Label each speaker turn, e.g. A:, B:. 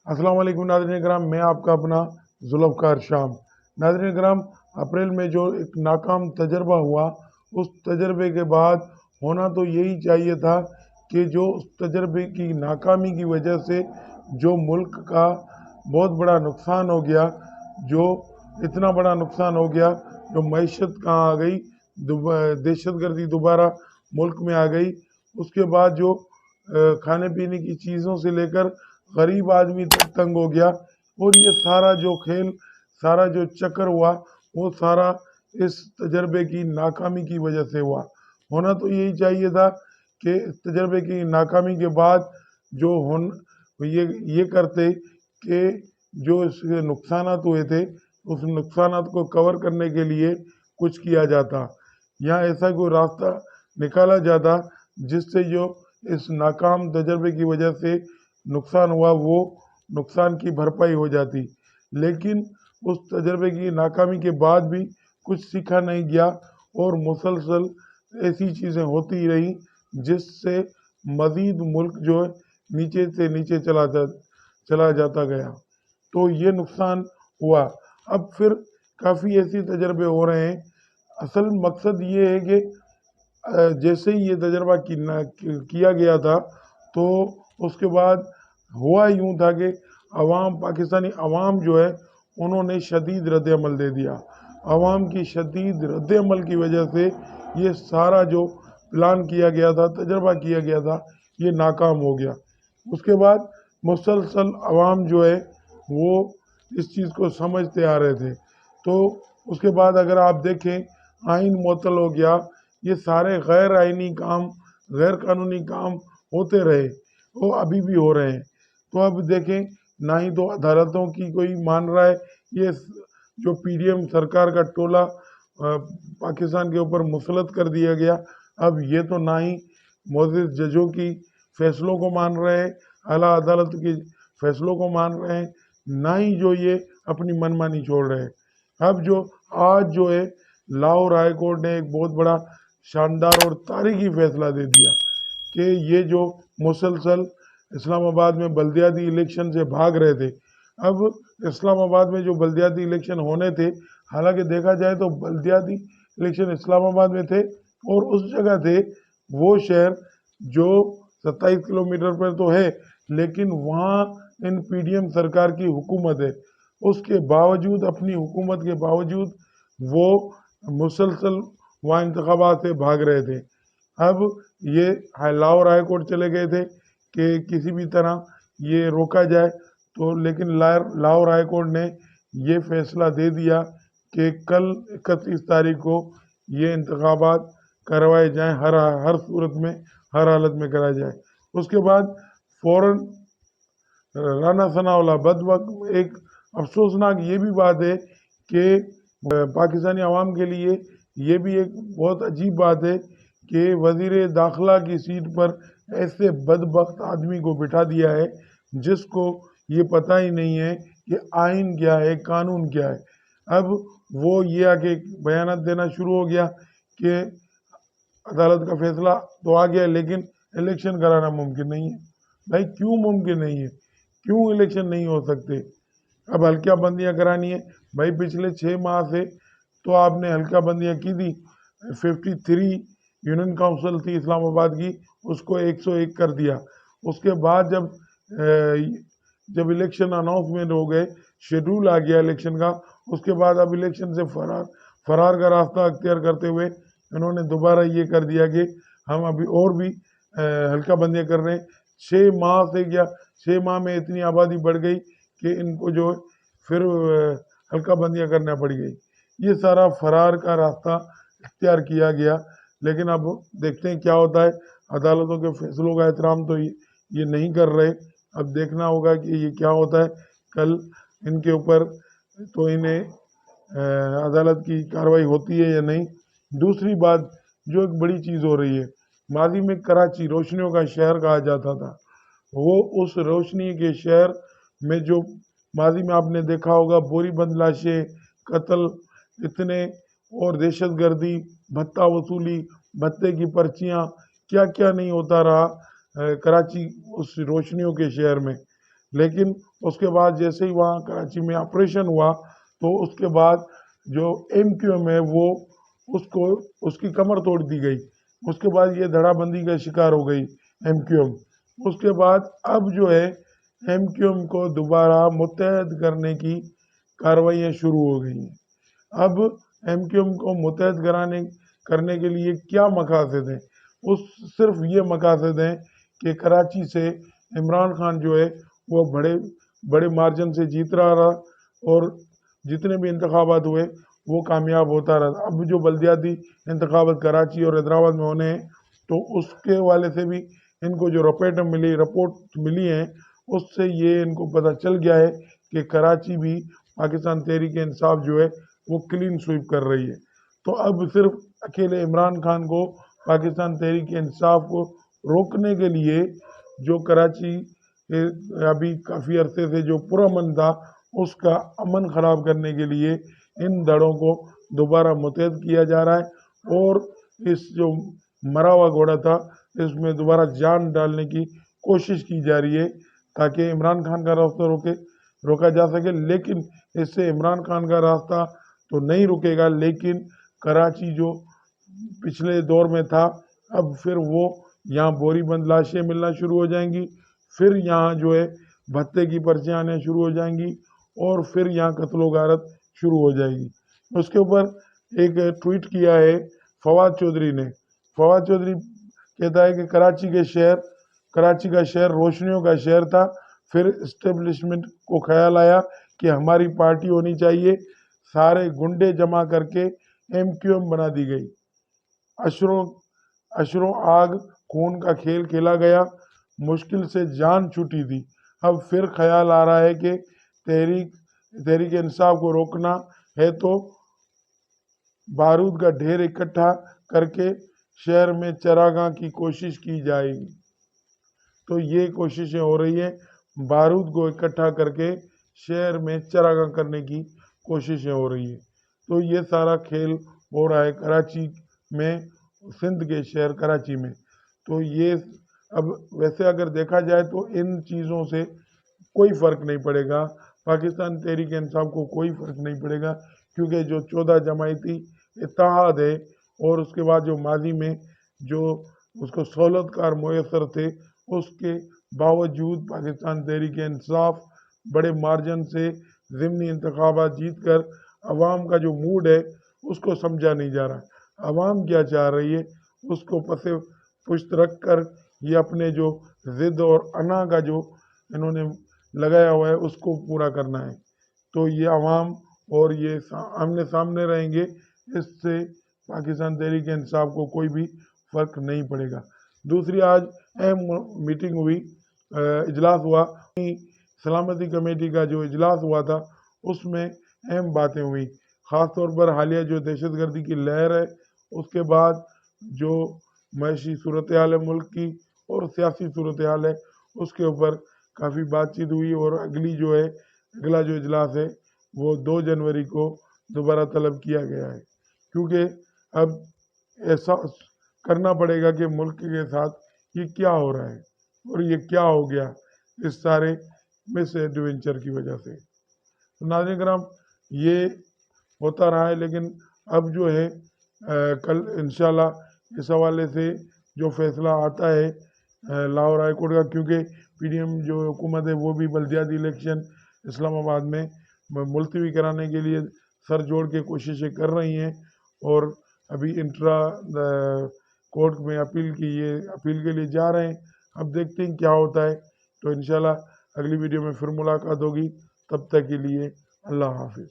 A: अस्सलाम वालेकुम नाज़रीन कराम, मैं आपका अपना जुल्फ़कार शाम। नाज़रीन कराम, अप्रैल में जो एक नाकाम तजर्बा हुआ, उस तजर्बे के बाद होना तो यही चाहिए था कि जो उस तजर्बे की नाकामी की वजह से जो मुल्क का बहुत बड़ा नुकसान हो गया, जो इतना बड़ा नुकसान हो गया, जो मईशत कहाँ आ गई, दहशतगर्दी दोबारा मुल्क में आ गई। उसके बाद जो खाने पीने की चीज़ों से लेकर गरीब आदमी तक तंग हो गया। और ये सारा जो खेल, सारा जो चक्कर हुआ, वो सारा इस तजर्बे की नाकामी की वजह से हुआ। होना तो यही चाहिए था कि इस तजर्बे की नाकामी के बाद जो होन ये करते कि जो इसके नुकसानात हुए थे, उस नुकसानात को कवर करने के लिए कुछ किया जाता, या ऐसा कोई रास्ता निकाला जाता जिससे जो इस नाकाम तजर्बे की वजह से नुकसान हुआ, वो नुकसान की भरपाई हो जाती। लेकिन उस तजर्बे की नाकामी के बाद भी कुछ सीखा नहीं गया और मुसलसल ऐसी चीज़ें होती ही रही जिससे मज़ीद मुल्क जो है नीचे से नीचे चला जाता गया। तो ये नुकसान हुआ। अब फिर काफ़ी ऐसे तजर्बे हो रहे हैं। असल मकसद ये है कि जैसे ही ये तजर्बा किया गया था, तो उसके बाद हुआ यूँ था कि पाकिस्तानी अवाम जो है, उन्होंने शदीद रद्द-ए-अमल दे दिया। अवाम की शदीद रद्द-ए-अमल की वजह से ये सारा जो प्लान किया गया था, तजर्बा किया गया था, ये नाकाम हो गया। उसके बाद मुसलसल अवाम जो है, वो इस चीज़ को समझते आ रहे थे। तो उसके बाद अगर आप देखें, आइन मुअत्तल हो गया, ये सारे गैर आइनी काम, गैर कानूनी काम होते रहे, वो अभी भी हो रहे हैं। तो अब देखें, ना ही तो अदालतों की कोई मान रहा है, ये जो पीडीएम सरकार का टोला पाकिस्तान के ऊपर मुसलत कर दिया गया, अब ये तो ना ही मौजूद जजों की फैसलों को मान रहे हैं, आला अदालत के फैसलों को मान रहे हैं, ना ही जो ये अपनी मनमानी छोड़ रहे हैं। अब जो आज जो है, लाहौर हाई कोर्ट ने एक बहुत बड़ा शानदार और तारीखी फैसला दे दिया कि ये जो मुसलसल इस्लामाबाद में बल्दियाती इलेक्शन से भाग रहे थे, अब इस्लामाबाद में जो बल्दियाती इलेक्शन होने थे, हालांकि देखा जाए तो बल्दियाती इलेक्शन इस्लामाबाद में थे और उस जगह थे, वो शहर जो 27 किलोमीटर पर तो है, लेकिन वहाँ इन पीडीएम सरकार की हुकूमत है। उसके बावजूद, अपनी हुकूमत के बावजूद, वो मुसलसल वहाँ इंतखाबात से भाग रहे थे। अब ये लाहौर हाई कोर्ट चले गए थे कि किसी भी तरह ये रोका जाए, तो लेकिन लाहौर हाई कोर्ट ने ये फैसला दे दिया कि कल 31 तारीख को ये इंतखाबात करवाए जाएं, हर सूरत में, हर हालत में कराए जाए। उसके बाद फ़ौरन राना सनाउल्लाह बदबख्त, एक अफसोसनाक ये भी बात है कि पाकिस्तानी अवाम के लिए ये भी एक बहुत अजीब बात है कि वज़ीर दाखिला की सीट पर ऐसे बदबख्त आदमी को बिठा दिया है जिसको ये पता ही नहीं है कि आइन क्या है, कानून क्या है। अब वो ये आके बयान देना शुरू हो गया कि अदालत का फैसला तो आ गया, लेकिन इलेक्शन कराना मुमकिन नहीं है। भाई क्यों मुमकिन नहीं है? क्यों इलेक्शन नहीं हो सकते? अब हल्का बंदियाँ करानी है। भाई पिछले 6 माह से तो आपने हल्का बंदियाँ की थी। 53 यूनियन काउंसिल थी इस्लामाबाद की, उसको 101 कर दिया। उसके बाद जब इलेक्शन अनाउंसमेंट हो गए, शेड्यूल आ गया इलेक्शन का, उसके बाद अब इलेक्शन से फरार का रास्ता अख्तियार करते हुए इन्होंने दोबारा ये कर दिया कि हम अभी और भी हल्का बंदियाँ कर रहे हैं। 6 माह से क्या, 6 माह में इतनी आबादी बढ़ गई कि इनको जो फिर हल्का बंदियाँ करना पड़ गई। ये सारा फरार का रास्ता इख्तियार किया गया। लेकिन अब देखते हैं क्या होता है। अदालतों के फैसलों का एहतराम तो ये नहीं कर रहे। अब देखना होगा कि ये क्या होता है। कल इनके ऊपर तो इन्हें अदालत की कार्रवाई होती है या नहीं। दूसरी बात, जो एक बड़ी चीज़ हो रही है, माजी में कराची रोशनियों का शहर कहा जाता था, वो उस रोशनी के शहर में जो माजी में आपने देखा होगा बोरीबंद लाशें, कत्ल इतने, और दहशतगर्दी, भत्ता वसूली, भत्ते की पर्चियाँ, क्या क्या नहीं होता रहा कराची उस रोशनियों के शहर में। لیکن اس کے بعد جیسے ہی وہاں کراچی میں آپریشن ہوا تو اس کے بعد جو MQM ہے وہ اس کی کمر توڑ دی گئی، اس کے بعد یہ دھڑا بندی کا شکار ہو گئی MQM۔ اس کے بعد اب جو ہے MQM کو دوبارہ متحد کرنے کی کارروائیاں شروع ہو گئی ہیں۔ اب MQM کو متحد کرنے کے لیے کیا مقاصد ہیں؟ صرف یہ مقاصد ہیں کہ کراچی سے عمران خان جو ہے وہ بڑے مارجن سے جیت رہا اور جتنے بھی انتخابات ہوئے وہ کامیاب ہوتا رہا۔ اب جو بلدیاتی انتخابات کراچی اور حیدرآباد میں ہونے ہیں تو اس کے والے سے بھی ان کو جو رپورٹ ملی ہیں اس سے یہ ان کو پتہ چل گیا ہے کہ کراچی بھی پاکستان تحریک انصاف جو ہے وہ کلین سویپ کر رہی ہے۔ تو اب صرف اکیلے عمران خان کو پاکستان تحریک انصاف کو روکنے کے لیے جو کراچی ابھی کافی عرصے سے جو پرامن تھا اس کا امن خراب کرنے کے لیے ان دھڑوں کو دوبارہ متحد کیا جا رہا ہے اور اس جو مرا ہوا گھوڑا تھا اس میں دوبارہ جان ڈالنے کی کوشش کی جا رہی ہے تاکہ عمران خان کا راستہ روکا جا سکے۔ لیکن اس سے عمران خان کا راستہ تو نہیں رکے گا، لیکن کراچی جو پچھلے دور میں تھا اب پھر وہ یہاں بوری بند لاشیں ملنا شروع ہو جائیں گی، پھر یہاں جو ہے بھتے کی پرچیاں آنے شروع ہو جائیں گی اور پھر یہاں قتل و غارت شروع ہو جائے گی۔ اس کے اوپر ایک ٹویٹ کیا ہے فواد چودھری نے۔ فواد چودھری کہتا ہے کہ کراچی کا شہر روشنیوں کا شہر تھا، پھر اسٹیبلشمنٹ کو خیال آیا کہ ہماری پارٹی ہونی چاہیے، سارے گنڈے جمع کر کے MQM بنا دی گئی، اشروں آگ خون کا کھیل کھیلا گیا، مشکل سے جان چھوٹی تھی۔ اب پھر خیال آ رہا ہے کہ تحریک انصاف کو روکنا ہے تو بارود کا ڈھیر اکٹھا کر کے شہر میں چراگاہ کی کوشش کی جائے گی۔ تو یہ کوششیں ہو رہی ہیں، بارود کو اکٹھا کر کے شہر میں چراگاہ کرنے کی کوششیں ہو رہی ہیں۔ تو یہ سارا کھیل ہو رہا ہے کراچی میں، سندھ کے شہر کراچی میں۔ تو یہ اب ویسے اگر دیکھا جائے تو ان چیزوں سے کوئی فرق نہیں پڑے گا، پاکستان تحریک انصاف کو کوئی فرق نہیں پڑے گا، کیونکہ جو 14 جماعتی اتحاد ہے اور اس کے بعد جو ماضی میں جو اس کو سہولت کار میسر تھے اس کے باوجود پاکستان تحریک انصاف بڑے مارجن سے ضمنی انتخابات جیت کر عوام کا جو موڈ ہے اس کو سمجھا نہیں جا رہا۔ عوام کیا چاہ رہی ہے اس کو پس پشت رکھ کر یہ اپنے جو ضد اور انا کا جو انہوں نے لگایا ہوا ہے اس کو پورا کرنا ہے۔ تو یہ عوام اور یہ آمنے سامنے رہیں گے، اس سے پاکستان تحریک انصاف کو کوئی بھی فرق نہیں پڑے گا۔ دوسری آج اہم میٹنگ ہوئی، اجلاس ہوا، سلامتی کمیٹی کا جو اجلاس ہوا تھا اس میں اہم باتیں ہوئیں، خاص طور پر حالیہ جو دہشت گردی کی لہر ہے اس کے بعد جو معاشی صورتحال ہے ملک کی اور سیاسی صورتحال ہے اس کے اوپر کافی بات چیت ہوئی، اور اگلا جو اجلاس ہے وہ 2 جنوری کو دوبارہ طلب کیا گیا ہے، کیونکہ اب احساس کرنا پڑے گا کہ ملک کے ساتھ یہ کیا ہو رہا ہے اور یہ کیا ہو گیا اس سارے مس ایڈونچر کی وجہ سے۔ ناظرین کرام یہ ہوتا رہا ہے، لیکن اب جو ہے کل انشاءاللہ اس حوالے سے جو فیصلہ آتا ہے لاہور ہائی کورٹ کا، کیونکہ PDM جو حکومت ہے وہ بھی بلدیاتی الیکشن اسلام آباد میں ملتوی کرانے کے لیے سر جوڑ کے کوششیں کر رہی ہیں، اور ابھی انٹرا کورٹ میں اپیل کے لیے جا رہے ہیں۔ اب دیکھتے ہیں کیا ہوتا ہے، تو انشاءاللہ اگلی ویڈیو میں پھر ملاقات ہوگی، تب تک کے لیے اللہ حافظ۔